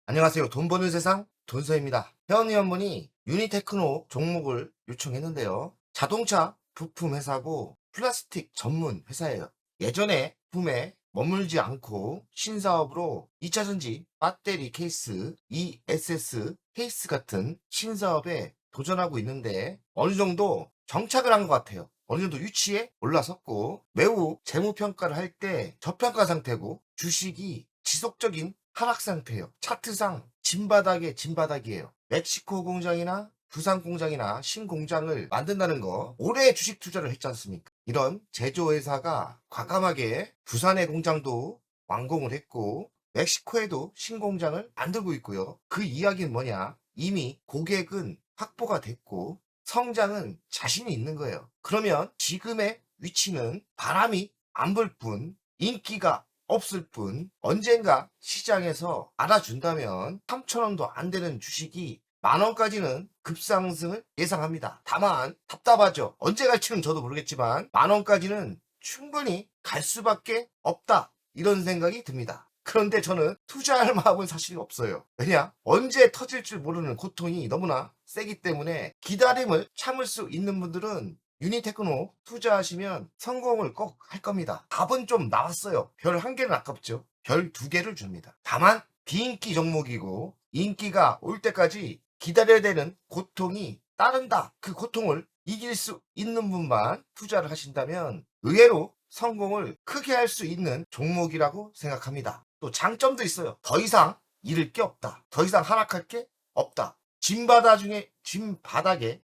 안녕하세요. 돈 버는 세상 돈서입니다. 회원님한분이 유니테크노 종목을 요청했는데요. 자동차 부품 회사고 플라스틱 전문 회사예요. 예전에 부품에 머물지 않고 신사업으로 2차전지 배터리 케이스, ESS 케이스 같은 신사업에 도전하고 있는데 어느 정도 정착을 한 것 같아요. 어느 정도 위치에 올라섰고 매우 재무평가를 할 때 저평가 상태고 주식이 지속적인 하락 상태예요. 차트상 진바닥에 진바닥이에요. 멕시코 공장이나 부산 공장이나 신공장을 만든다는 거 올해 주식 투자를 했지 않습니까? 이런 제조회사가 과감하게 부산의 공장도 완공을 했고 멕시코에도 신공장을 만들고 있고요. 그 이야기는 뭐냐? 이미 고객은 확보가 됐고 성장은 자신이 있는 거예요. 그러면 지금의 위치는 바람이 안 불 뿐 인기가 없을 뿐 언젠가 시장에서 알아준다면 3,000원도 안 되는 주식이 만원까지는 급상승을 예상합니다. 다만 답답하죠. 언제 갈지는 저도 모르겠지만 만원까지는 충분히 갈 수밖에 없다. 이런 생각이 듭니다. 그런데 저는 투자할 마음은 사실 없어요. 왜냐? 언제 터질 줄 모르는 고통이 너무나 세기 때문에 기다림을 참을 수 있는 분들은 유니테크노 투자하시면 성공을 꼭 할 겁니다. 답은 좀 나왔어요. 별 1개는 아깝죠. 별 2개를 줍니다. 다만 비인기 종목이고 인기가 올 때까지 기다려야 되는 고통이 따른다. 그 고통을 이길 수 있는 분만 투자를 하신다면 의외로 성공을 크게 할 수 있는 종목이라고 생각합니다. 또 장점도 있어요. 더 이상 잃을 게 없다. 더 이상 하락할 게 없다. 진바닥 중에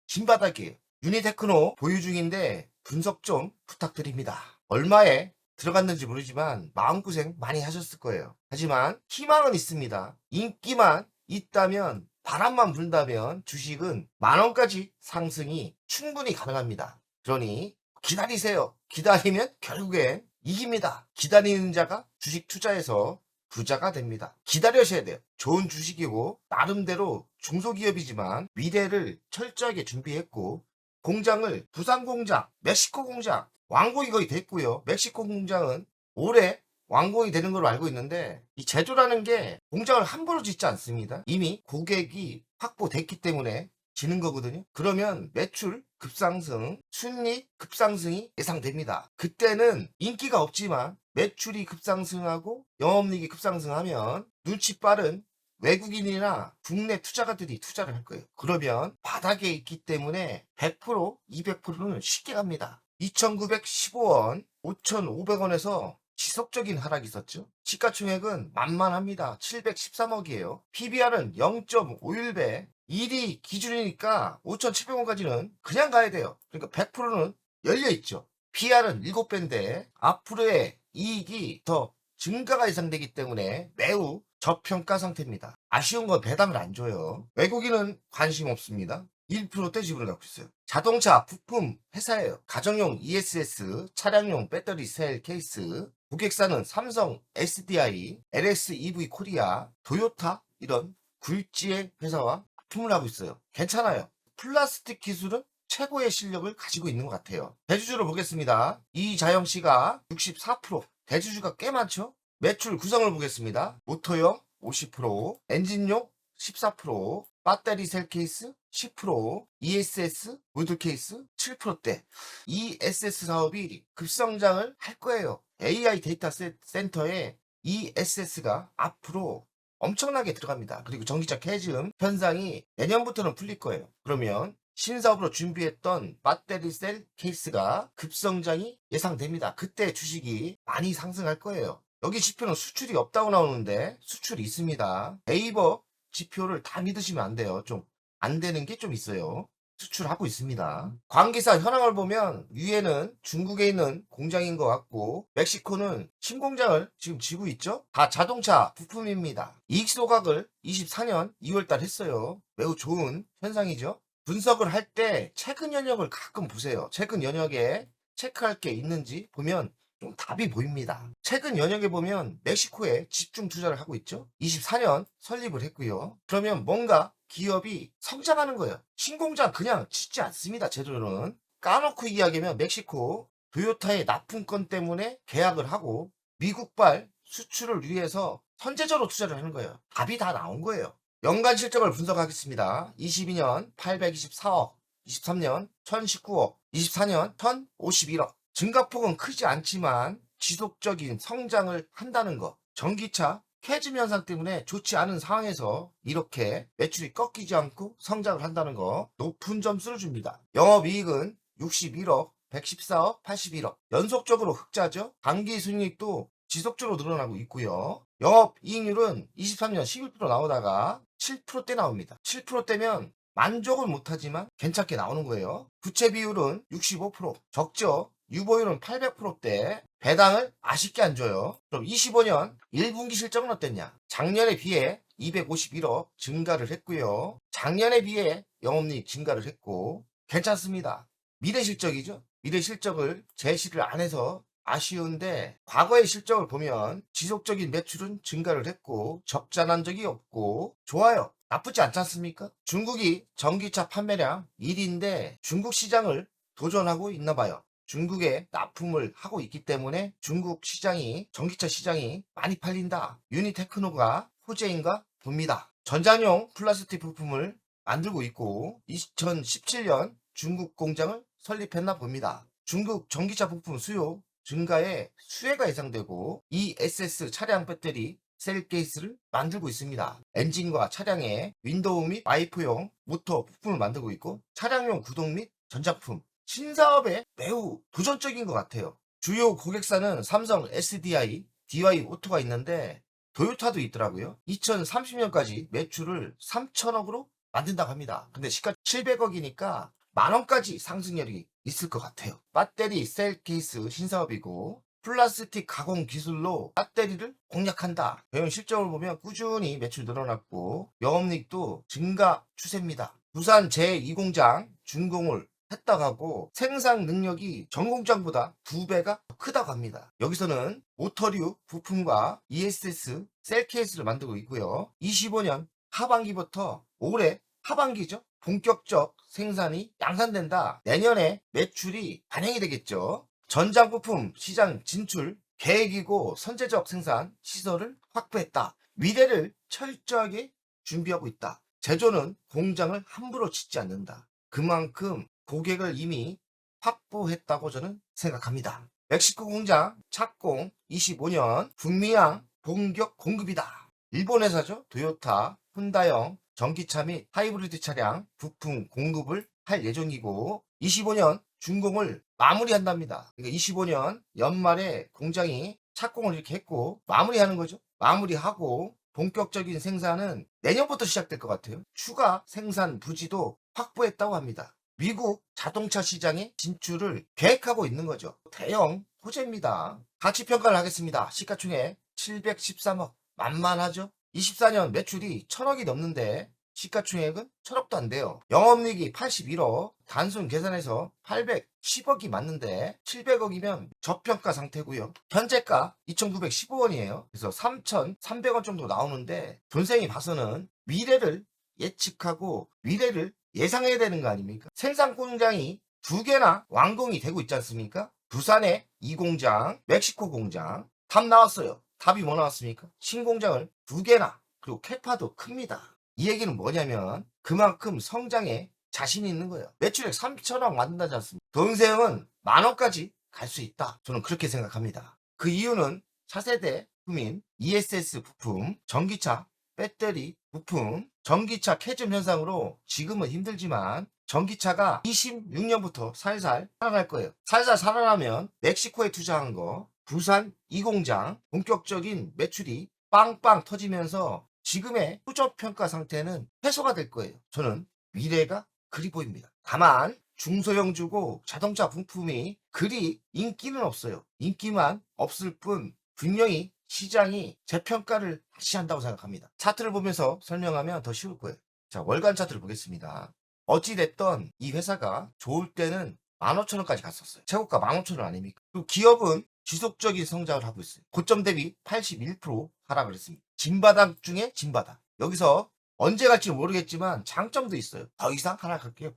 진바닥이에요. 유니테크노 보유 중인데 분석 좀 부탁드립니다. 얼마에 들어갔는지 모르지만 마음고생 많이 하셨을 거예요. 하지만 희망은 있습니다. 인기만 있다면 바람만 불다면 주식은 만원까지 상승이 충분히 가능합니다. 그러니 기다리세요. 기다리면 결국엔 이깁니다. 기다리는 자가 주식 투자에서 부자가 됩니다. 기다려셔야 돼요. 좋은 주식이고 나름대로 중소기업이지만 미래를 철저하게 준비했고 공장을 부산 공장, 멕시코 공장 완공이 거의 됐고요. 멕시코 공장은 올해 완공이 되는 걸로 알고 있는데 이 제조라는 게 공장을 함부로 짓지 않습니다. 이미 고객이 확보됐기 때문에 지는 거거든요. 그러면 매출 급상승, 순이익 급상승이 예상됩니다. 그때는 인기가 없지만 매출이 급상승하고 영업이익이 급상승하면 눈치 빠른 외국인이나 국내 투자가들이 투자를 할 거예요. 그러면 바닥에 있기 때문에 100%, 200%는 쉽게 갑니다. 2,915원, 5,500원에서 지속적인 하락이 있었죠. 시가총액은 만만합니다. 713억이에요. PBR은 0.51배. 1위 기준이니까 5,700원까지는 그냥 가야 돼요. 그러니까 100%는 열려있죠. PR은 7배인데 앞으로의 이익이 더 증가가 예상되기 때문에 매우 저평가 상태입니다. 아쉬운 건 배당을 안 줘요. 외국인은 관심 없습니다. 1%대 지분을 갖고 있어요. 자동차 부품 회사예요. 가정용 ESS, 차량용 배터리 셀 케이스, 고객사는 삼성, SDI, LS EV 코리아, 토요타 이런 굴지의 회사와 부품을 하고 있어요. 괜찮아요. 플라스틱 기술은 최고의 실력을 가지고 있는 것 같아요. 대주주로 보겠습니다. 이자영 씨가 64%, 대주주가 꽤 많죠? 매출 구성을 보겠습니다. 모터용 50%, 엔진용 14%, 배터리 셀 케이스 10%, ESS 모듈 케이스 7%대. ESS 사업이 급성장을 할 거예요. AI 데이터 센터에 ESS가 앞으로 엄청나게 들어갑니다. 그리고 전기차 캐즘 현상이 내년부터는 풀릴 거예요. 그러면 신사업으로 준비했던 배터리 셀 케이스가 급성장이 예상됩니다. 그때 주식이 많이 상승할 거예요. 여기 지표는 수출이 없다고 나오는데 수출이 있습니다. 네이버 지표를 다 믿으시면 안 돼요. 좀 안 되는 게 좀 있어요. 수출하고 있습니다. 관계사 현황을 보면 위에는 중국에 있는 공장인 것 같고 멕시코는 신공장을 지금 지고 있죠. 다 자동차 부품입니다. 이익 소각을 24년 2월달 했어요. 매우 좋은 현상이죠. 분석을 할 때 최근 연역을 가끔 보세요. 최근 연역에 체크할 게 있는지 보면 좀 답이 보입니다. 최근 연역에 보면 멕시코에 집중 투자를 하고 있죠. 24년 설립을 했고요. 그러면 뭔가 기업이 성장하는 거예요. 신공장 그냥 짓지 않습니다. 제도는 까놓고 이야기하면 멕시코 도요타의 납품권 때문에 계약을 하고 미국발 수출을 위해서 선제적으로 투자를 하는 거예요. 답이 다 나온 거예요. 연간 실적을 분석하겠습니다. 22년 824억, 23년 1019억, 24년 1051억. 증가폭은 크지 않지만 지속적인 성장을 한다는 거. 전기차 캐즘 현상 때문에 좋지 않은 상황에서 이렇게 매출이 꺾이지 않고 성장을 한다는 거 높은 점수를 줍니다. 영업이익은 61억, 114억, 81억. 연속적으로 흑자죠. 당기 순이익도 지속적으로 늘어나고 있고요. 영업이익률은 23년 11% 나오다가 7%대 나옵니다. 7%대면 만족은 못하지만 괜찮게 나오는 거예요. 부채 비율은 65%, 적죠. 유보율은 800%대, 배당을 아쉽게 안 줘요. 그럼 25년 1분기 실적은 어땠냐? 작년에 비해 251억 증가를 했고요. 작년에 비해 영업이익 증가를 했고 괜찮습니다. 미래 실적이죠. 미래 실적을 제시를 안 해서 아쉬운데 과거의 실적을 보면 지속적인 매출은 증가를 했고 적자 난 적이 없고 좋아요. 나쁘지 않지 않습니까? 중국이 전기차 판매량 1위인데 중국 시장을 도전하고 있나 봐요. 중국에 납품을 하고 있기 때문에 중국 시장이 전기차 시장이 많이 팔린다. 유니테크노가 호재인가 봅니다. 전장용 플라스틱 부품을 만들고 있고 2017년 중국 공장을 설립했나 봅니다. 중국 전기차 부품 수요 증가에 수혜가 예상되고 ESS 차량 배터리 셀 케이스를 만들고 있습니다. 엔진과 차량의 윈도우 및 와이프용 모터 부품을 만들고 있고 차량용 구동 및 전자품 신사업에 매우 도전적인 것 같아요. 주요 고객사는 삼성 SDI, DY 오토가 있는데 도요타도 있더라고요. 2030년까지 매출을 3천억으로 만든다고 합니다. 근데 시가 700억이니까 만원까지 상승률이 있을 것 같아요. 배터리 셀 케이스 신사업이고 플라스틱 가공 기술로 배터리를 공략한다. 배운 실적을 보면 꾸준히 매출 늘어났고 영업이익도 증가 추세입니다. 부산 제2공장 준공을 했다고 하고 생산 능력이 전 공장보다 2배가 크다고 합니다. 여기서는 모터류 부품과 ESS 셀 케이스를 만들고 있고요. 25년 하반기부터 올해 하반기죠. 본격적 생산이 양산된다. 내년에 매출이 반영이 되겠죠. 전장 부품 시장 진출 계획이고 선제적 생산 시설을 확보했다. 미래를 철저하게 준비하고 있다. 제조는 공장을 함부로 짓지 않는다. 그만큼 고객을 이미 확보했다고 저는 생각합니다. 멕시코 공장 착공 25년 북미양 본격 공급이다. 일본 회사죠. 토요타, 혼다형 전기차 및 하이브리드 차량 부품 공급을 할 예정이고 25년 준공을 마무리한답니다. 그러니까 25년 연말에 공장이 착공을 이렇게 했고 마무리하는 거죠. 마무리하고 본격적인 생산은 내년부터 시작될 것 같아요. 추가 생산 부지도 확보했다고 합니다. 미국 자동차 시장에 진출을 계획하고 있는 거죠. 대형 호재입니다. 가치 평가를 하겠습니다. 시가총액 713억. 만만하죠? 24년 매출이 1000억이 넘는데 시가총액은 1000억도 안 돼요. 영업이익이 81억. 단순 계산해서 810억이 맞는데 700억이면 저평가 상태고요. 현재가 2915원이에요. 그래서 3300원 정도 나오는데 존생이 봐서는 미래를 예측하고 미래를 예상해야 되는 거 아닙니까? 생산 공장이 2개나 완공이 되고 있지 않습니까? 부산의 2공장, 멕시코 공장. 답 나왔어요. 답이 뭐 나왔습니까? 신공장을 2개나, 그리고 캐파도 큽니다. 이 얘기는 뭐냐면 그만큼 성장에 자신이 있는 거예요. 매출액 3천억 만든다지 않습니까? 돈세형은 만원까지 갈 수 있다. 저는 그렇게 생각합니다. 그 이유는 차세대 품인 ESS 부품, 전기차 배터리 부품, 전기차 캐즘 현상으로 지금은 힘들지만 전기차가 26년부터 살살 살아날 거예요. 살살 살아나면 멕시코에 투자한 거, 부산 2공장 본격적인 매출이 빵빵 터지면서 지금의 후저평가 상태는 해소가 될 거예요. 저는 미래가 그리 보입니다. 다만 중소형주고 자동차 부품이 그리 인기는 없어요. 인기만 없을 뿐 분명히 시장이 재평가를 다시 한다고 생각합니다. 차트를 보면서 설명하면 더 쉬울 거예요. 자, 월간 차트를 보겠습니다. 어찌됐던 이 회사가 좋을 때는 15,000원까지 갔었어요. 최고가 15,000원 아닙니까? 그리고 기업은 지속적인 성장을 하고 있어요. 고점 대비 81% 하락을 했습니다. 진바닥 중에 진바닥. 여기서 언제 갈지 모르겠지만 장점도 있어요. 더 이상 하락할게요.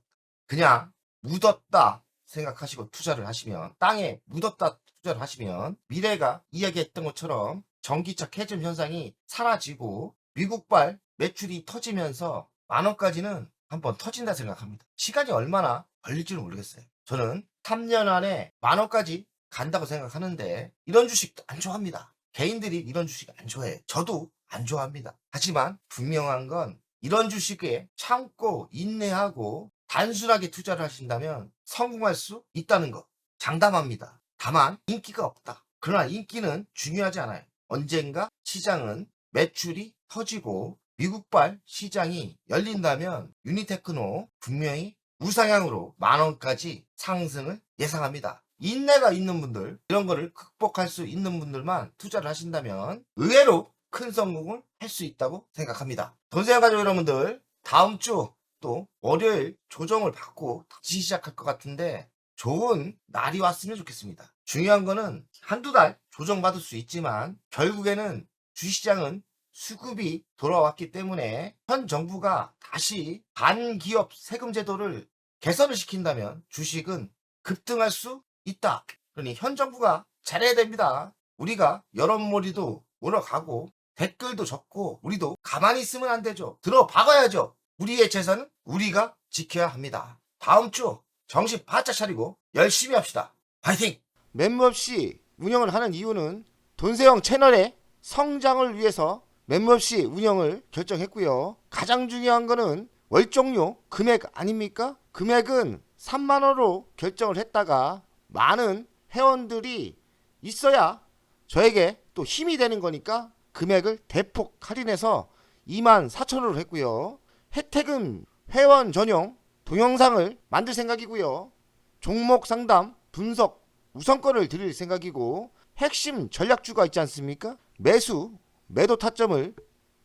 그냥 묻었다 생각하시고 투자를 하시면 땅에 묻었다 투자를 하시면 미래가 이야기했던 것처럼 전기차 캐즘 현상이 사라지고 미국발 매출이 터지면서 10,000원까지는 한번 터진다 생각합니다. 시간이 얼마나 걸릴지는 모르겠어요. 저는 3년 안에 10,000원까지 간다고 생각하는데 이런 주식 안 좋아합니다. 개인들이 이런 주식 안 좋아해요. 저도 안 좋아합니다. 하지만 분명한 건 이런 주식에 참고 인내하고 단순하게 투자를 하신다면 성공할 수 있다는 거 장담합니다. 다만 인기가 없다. 그러나 인기는 중요하지 않아요. 언젠가 시장은 매출이 터지고 미국발 시장이 열린다면 유니테크노 분명히 우상향으로 10,000원까지 상승을 예상합니다. 인내가 있는 분들, 이런 거를 극복할 수 있는 분들만 투자를 하신다면 의외로 큰 성공을 할 수 있다고 생각합니다. 돈세영 가족 여러분들, 다음 주 또 월요일 조정을 받고 다시 시작할 것 같은데 좋은 날이 왔으면 좋겠습니다. 중요한 거는 한두 달 조정받을 수 있지만 결국에는 주시장은 수급이 돌아왔기 때문에 현 정부가 다시 반기업 세금 제도를 개선을 시킨다면 주식은 급등할 수 있다. 그러니 현 정부가 잘해야 됩니다. 우리가 여론몰이도 몰아가고 댓글도 적고 우리도 가만히 있으면 안 되죠. 들어박아야죠. 우리의 재산은 우리가 지켜야 합니다. 다음 주 정신 바짝 차리고 열심히 합시다. 파이팅! 멤버없이 운영을 하는 이유는 돈세영 채널의 성장을 위해서 멤버없이 운영을 결정했고요. 가장 중요한 거는 월종료 금액 아닙니까? 금액은 3만원으로 결정을 했다가 많은 회원들이 있어야 저에게 또 힘이 되는 거니까 금액을 대폭 할인해서 24,000원으로 했고요. 혜택은 회원 전용 동영상을 만들 생각이고요. 종목 상담, 분석, 우선권을 드릴 생각이고 핵심 전략주가 있지 않습니까? 매수, 매도 타점을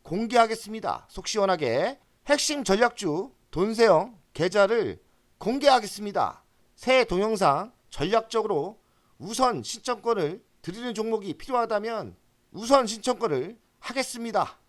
공개하겠습니다. 속 시원하게 핵심 전략주 돈세영 계좌를 공개하겠습니다. 새 동영상 전략적으로 우선 신청권을 드리는 종목이 필요하다면 우선 신청권을 하겠습니다.